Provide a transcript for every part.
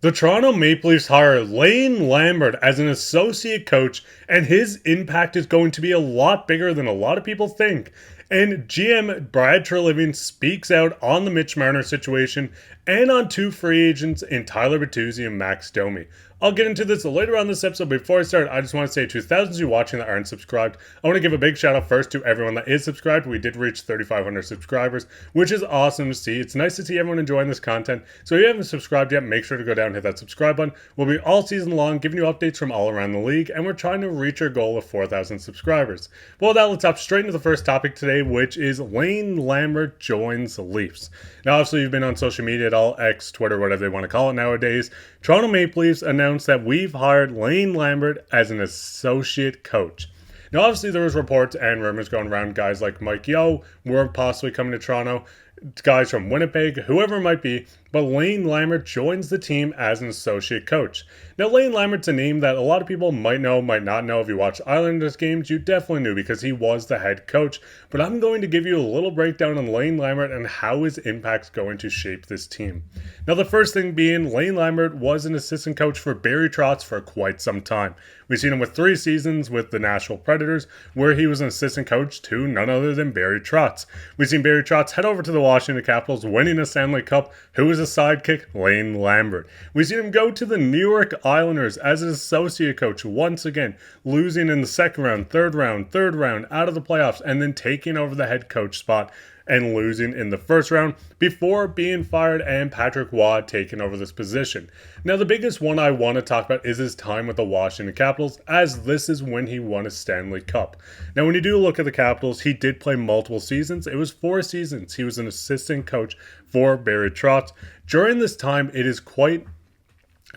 The Toronto Maple Leafs hire Lane Lambert as an associate coach, and his impact is going to be a lot bigger than a lot of people think. And GM Brad Treliving speaks out on the Mitch Marner situation and on two free agents in Tyler Bertuzzi and Max Domi. I'll get into this later on this episode. Before I start, I just want to say to thousands of you watching that aren't subscribed, I want to give a big shout out first to everyone that is subscribed. We did reach 3,500 subscribers, which is awesome to see. It's nice to see everyone enjoying this content. So if you haven't subscribed yet, make sure to go down and hit that subscribe button. We'll be all season long giving you updates from all around the league, and we're trying to reach our goal of 4,000 subscribers. Well, that let's hop straight into the first topic today, which is Lane Lambert joins the Leafs. Now, obviously, you've been on social media at all, X, Twitter, whatever they want to call it nowadays. Toronto Maple Leafs announced that we've hired Lane Lambert as an associate coach. Now, obviously, there was reports and rumors going around, guys like Mike Yeo were possibly coming to Toronto, guys from Winnipeg, whoever it might be, but Lane Lambert joins the team as an associate coach. Now, Lane Lambert's a name that a lot of people might know, might not know. If you watch Islanders games, you definitely knew because he was the head coach. But I'm going to give you a little breakdown on Lane Lambert and how his impact's going to shape this team. Now, the first thing being, Lane Lambert was an assistant coach for Barry Trotz for quite some time. We've seen him with 3 seasons with the Nashville Predators, where he was an assistant coach to none other than Barry Trotz. We've seen Barry Trotz head over to the Washington Capitals, winning a Stanley Cup. Who was a sidekick? Lane Lambert. We've seen him go to the New York Islanders as an associate coach, once again, losing in the second round, third round, out of the playoffs, and then taking over the head coach spot and losing in the first round before being fired and Patrick Waugh taking over this position. Now, the biggest one I want to talk about is his time with the Washington Capitals, as this is when he won a Stanley Cup. Now, when you do look at the Capitals, he did play multiple seasons. It was 4 seasons. He was an assistant coach for Barry Trotz. During this time, it is quite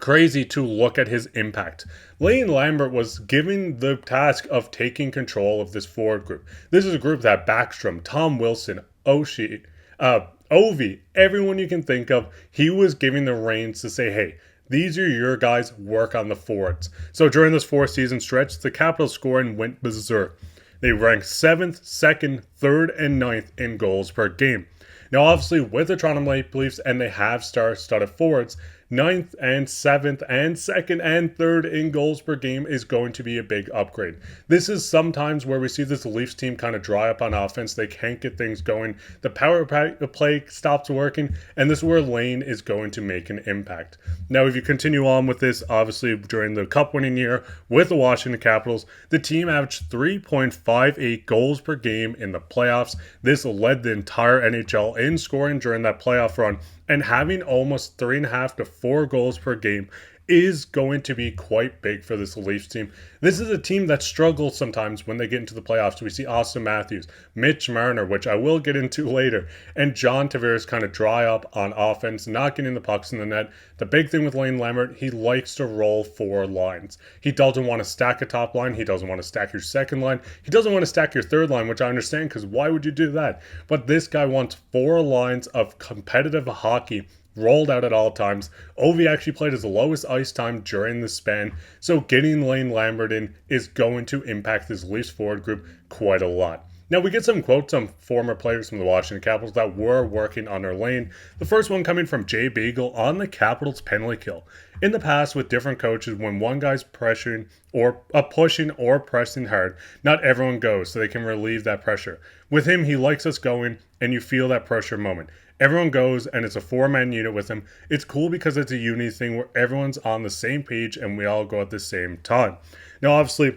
crazy to look at his impact. Lane Lambert was given the task of taking control of this forward group. This is a group that Backstrom, Tom Wilson, Oshie, Ovi, everyone you can think of, he was giving the reins to say, hey, these are your guys, work on the forwards. So during this 4-season stretch, the Capitals scoring went berserk. They ranked 7th, 2nd, 3rd, and 9th in goals per game. Now, obviously, with the Toronto Maple Leafs, and they have star-studded forwards, 9th and 7th and 2nd and 3rd in goals per game is going to be a big upgrade. This is sometimes where we see this Leafs team kind of dry up on offense. They can't get things going. The power play stops working, and this is where Lane is going to make an impact. Now, if you continue on with this, obviously, during the Cup-winning year with the Washington Capitals, the team averaged 3.58 goals per game in the playoffs. This led the entire NHL in scoring during that playoff run, and having almost 3.5 to 4 goals per game is going to be quite big for this Leafs team. This is a team that struggles sometimes when they get into the playoffs. We see Austin Matthews, Mitch Marner, which I will get into later, and John Tavares kind of dry up on offense, not getting the pucks in the net. The big thing with Lane Lambert, he likes to roll 4 lines. He doesn't want to stack a top line. He doesn't want to stack your second line. He doesn't want to stack your third line, which I understand, because why would you do that? But this guy wants 4 lines of competitive hockey rolled out at all times. Ovi actually played his lowest ice time during the span, so getting Lane Lambert in is going to impact this Leafs forward group quite a lot. Now, we get some quotes on former players from the Washington Capitals that were working under Lane. The first one coming from Jay Beagle on the Capitals penalty kill. In the past, with different coaches, when one guy's pressuring or pushing or pressing hard, not everyone goes, so they can relieve that pressure. With him, he likes us going, and you feel that pressure moment. Everyone goes, and it's a 4-man unit with him. It's cool because it's a unity thing where everyone's on the same page and we all go at the same time. Now, obviously,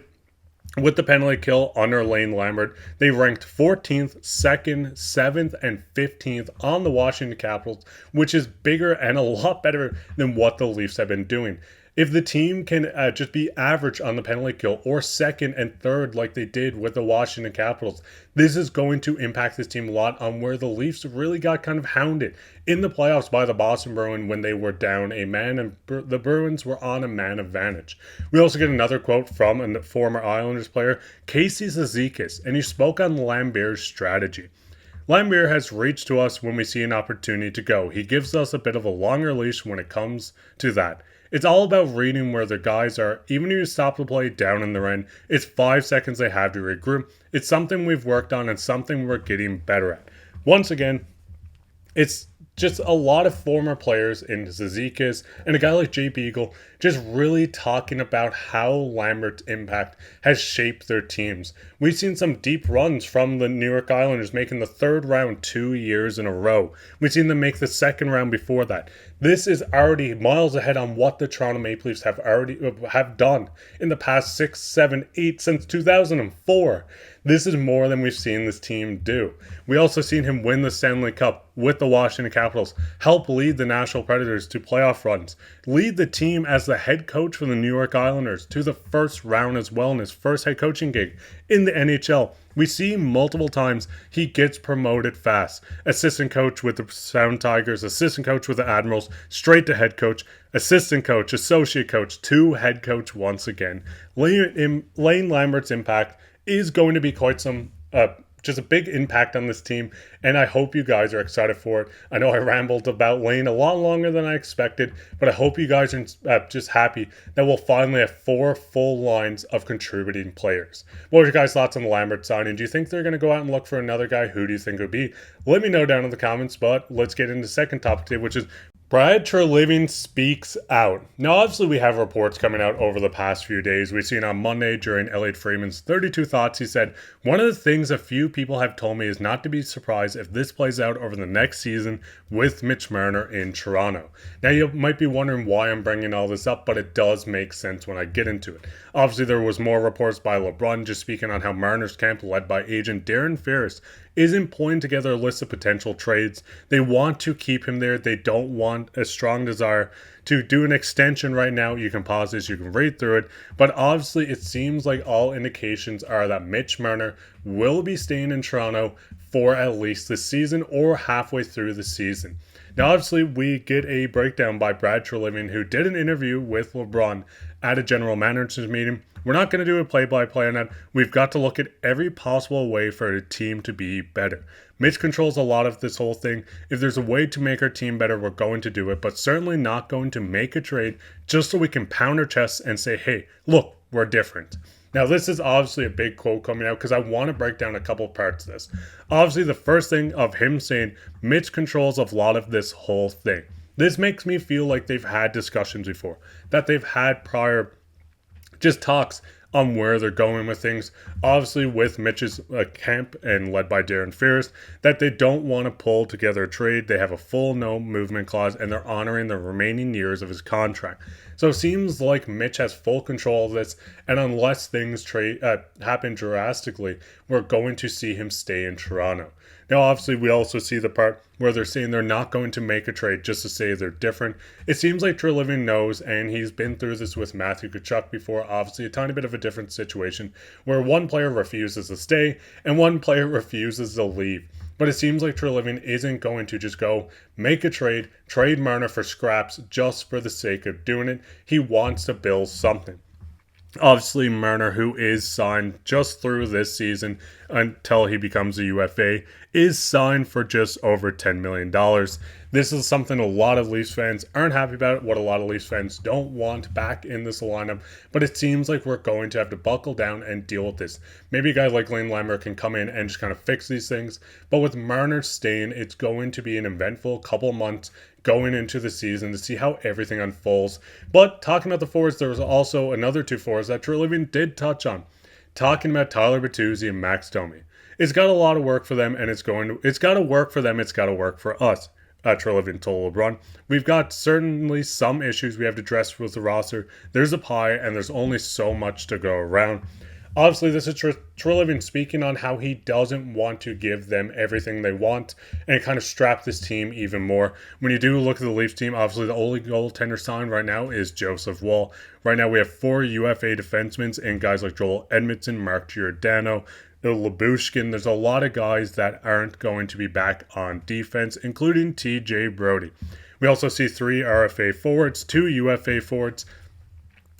with the penalty kill under Lane Lambert, they ranked 14th, 2nd, 7th, and 15th on the Washington Capitals, which is bigger and a lot better than what the Leafs have been doing. If the team can just be average on the penalty kill or 2nd and 3rd like they did with the Washington Capitals, this is going to impact this team a lot on where the Leafs really got kind of hounded in the playoffs by the Boston Bruins when they were down a man and the Bruins were on a man advantage. We also get another quote from a former Islanders player, Casey Cizikas, and he spoke on Lambert's strategy. Lambert has reached to us when we see an opportunity to go. He gives us a bit of a longer leash when it comes to that. It's all about reading where the guys are. Even if you stop the play down in their end, it's 5 seconds they have to regroup. It's something we've worked on and something we're getting better at. Once again, it's just a lot of former players in Zizekas and a guy like Jay Beagle just really talking about how Lambert's impact has shaped their teams. We've seen some deep runs from the New York Islanders making the third round 2 years in a row. We've seen them make the second round before that. This is already miles ahead on what the Toronto Maple Leafs have done in the past 6, 7, 8 since 2004. This is more than we've seen this team do. We also seen him win the Stanley Cup with the Washington Capitals, help lead the Nashville Predators to playoff runs, lead the team as the head coach for the New York Islanders to the first round as well in his first head coaching gig in the NHL. We see multiple times he gets promoted fast. Assistant coach with the Sound Tigers, assistant coach with the Admirals, straight to head coach, assistant coach, associate coach, to head coach once again. Lane Lambert's impact is going to be quite some, just a big impact on this team, and I hope you guys are excited for it. I know I rambled about Lane a lot longer than I expected, but I hope you guys are just happy that we'll finally have 4 full lines of contributing players. What are your guys' thoughts on the Lambert signing? Do you think they're going to go out and look for another guy? Who do you think it would be? Let me know down in the comments, but let's get into the second topic today, which is Brad Treliving speaks out. Now, obviously, we have reports coming out over the past few days. We've seen on Monday during Elliot Freeman's 32 Thoughts, he said, "One of the things a few people have told me is not to be surprised if this plays out over the next season with Mitch Marner in Toronto." Now, you might be wondering why I'm bringing all this up, but it does make sense when I get into it. Obviously, there was more reports by LeBron just speaking on how Marner's camp, led by agent Darren Ferris, isn't pulling together a list of potential trades. They want to keep him there. They don't want a strong desire to do an extension right now. You can pause this, you can read through it. But obviously, it seems like all indications are that Mitch Marner will be staying in Toronto for at least this season or halfway through the season. Now, obviously, we get a breakdown by Brad Treliving, who did an interview with LeBron at a general manager's meeting. We're not going to do a play-by-play on that. We've got to look at every possible way for a team to be better. Mitch controls a lot of this whole thing. If there's a way to make our team better, we're going to do it, but certainly not going to make a trade just so we can pound our chests and say, hey, look, we're different. Now, this is obviously a big quote coming out because I want to break down a couple parts of this. Obviously, the first thing of him saying Mitch controls a lot of this whole thing. This makes me feel like they've had discussions before, that they've had prior just talks on where they're going with things. Obviously, with Mitch's camp and led by Darren Ferris, that they don't want to pull together a trade. They have a full no movement clause, and they're honoring the remaining years of his contract. So it seems like Mitch has full control of this, and unless things happen drastically, we're going to see him stay in Toronto. Now, obviously, we also see the part where they're saying they're not going to make a trade just to say they're different. It seems like Treliving knows, and he's been through this with Matthew Tkachuk before. Obviously, a tiny bit of a different situation where one player refuses to stay and one player refuses to leave. But it seems like Treliving isn't going to just go make a trade Marner for scraps just for the sake of doing it. He wants to build something. Obviously, Marner, who is signed just through this season until he becomes a UFA, is signed for just over $10 million. This is something a lot of Leafs fans aren't happy about, what a lot of Leafs fans don't want back in this lineup, but it seems like we're going to have to buckle down and deal with this. Maybe a guy like Lane Lambert can come in and just kind of fix these things, but with Marner staying, it's going to be an eventful couple months going into the season to see how everything unfolds. But talking about the forwards, there was also another 2 forwards that Treliving did touch on. Talking about Tyler Bertuzzi and Max Domi. It's got a lot of work for them, and it's got to work for them, it's got to work for us. Treliving told LeBron, "We've got certainly some issues we have to address with the roster. There's a pie, and there's only so much to go around." Obviously, this is Treliving speaking on how he doesn't want to give them everything they want and kind of strap this team even more. When you do look at the Leafs team, obviously the only goaltender signed right now is Joseph Woll. Right now we have 4 UFA defensemen and guys like Joel Edmondson, Mark Giordano, Labushkin. There's a lot of guys that aren't going to be back on defense, including TJ Brody. We also see 3 RFA forwards, 2 UFA forwards,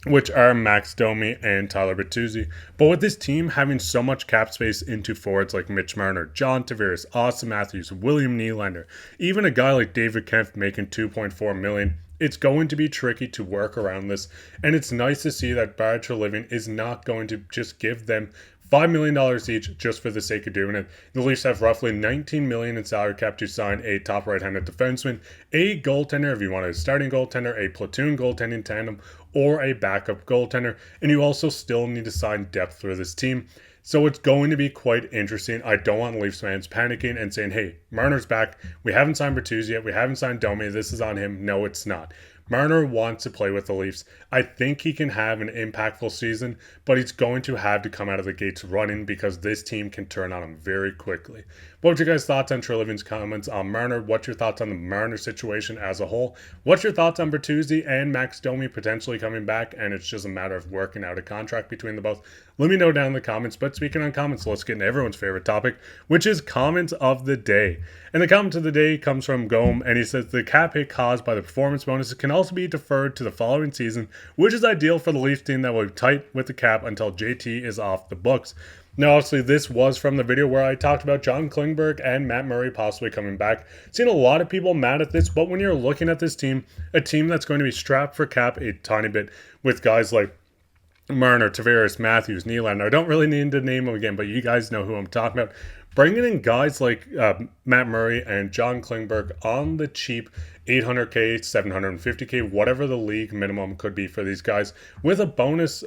which are Max Domi and Tyler Bertuzzi. But with this team having so much cap space into forwards like Mitch Marner, John Tavares, Austin Matthews, William Nylander, even a guy like David Kempf making $2.4 million, it's going to be tricky to work around this. And it's nice to see that Brad Treliving is not going to just give them $5 million each just for the sake of doing it. The Leafs have roughly $19 million in salary cap to sign a top right-handed defenseman, a goaltender if you want a starting goaltender, a platoon goaltending tandem, or a backup goaltender, and you also still need to sign depth for this team. So it's going to be quite interesting. I don't want Leafs fans panicking and saying, hey, Marner's back. We haven't signed Bertuzzi yet. We haven't signed Domi. This is on him. No, it's not. Marner wants to play with the Leafs. I think he can have an impactful season, but he's going to have to come out of the gates running because this team can turn on him very quickly. What's your guys' thoughts on Treliving's comments on Marner? What's your thoughts on the Marner situation as a whole? What's your thoughts on Bertuzzi and Max Domi potentially coming back, and it's just a matter of working out a contract between the both? Let me know down in the comments. But speaking on comments, let's get into everyone's favorite topic, which is comment of the day. And the comment of the day comes from Gome, and he says the cap hit caused by the performance bonuses can also be deferred to the following season, which is ideal for the Leafs team that will be tight with the cap until JT is off the books. Now, obviously, this was from the video where I talked about John Klingberg and Matt Murray possibly coming back. Seen a lot of people mad at this, but when you're looking at this team, a team that's going to be strapped for cap a tiny bit with guys like Marner, Tavares, Matthews, Nylander. I don't really need to name them again, but you guys know who I'm talking about. Bringing in guys like Matt Murray and John Klingberg on the cheap, $800K, $750K, whatever the league minimum could be for these guys, with a bonus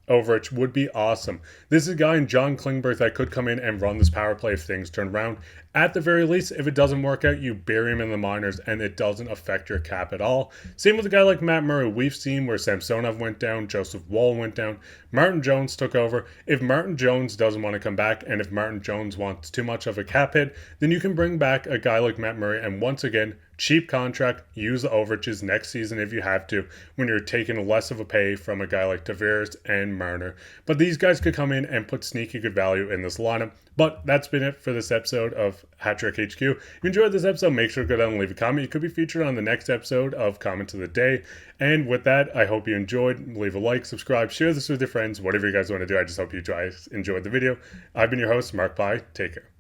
overage would be awesome. This is a guy in John Klingberg that could come in and run this power play if things turn around. At the very least, if it doesn't work out, you bury him in the minors and it doesn't affect your cap at all. Same with a guy like Matt Murray. We've seen where Samsonov went down, Joseph Woll went down, Martin Jones took over. If Martin Jones doesn't want to come back, and if Martin Jones wants too much of a cap hit, then you can bring back a guy like Matt Murray, and once again, cheap contract, use the overages next season if you have to, when you're taking less of a pay from a guy like Tavares and Marner. But these guys could come in and put sneaky good value in this lineup. But that's been it for this episode of Hat Trick HQ. If you enjoyed this episode, make sure to go down and leave a comment. You could be featured on the next episode of Comment of the Day. And with that, I hope you enjoyed. Leave a like, subscribe, share this with your friends, whatever you guys want to do. I just hope you guys enjoyed the video. I've been your host, Mark Pye. Take care.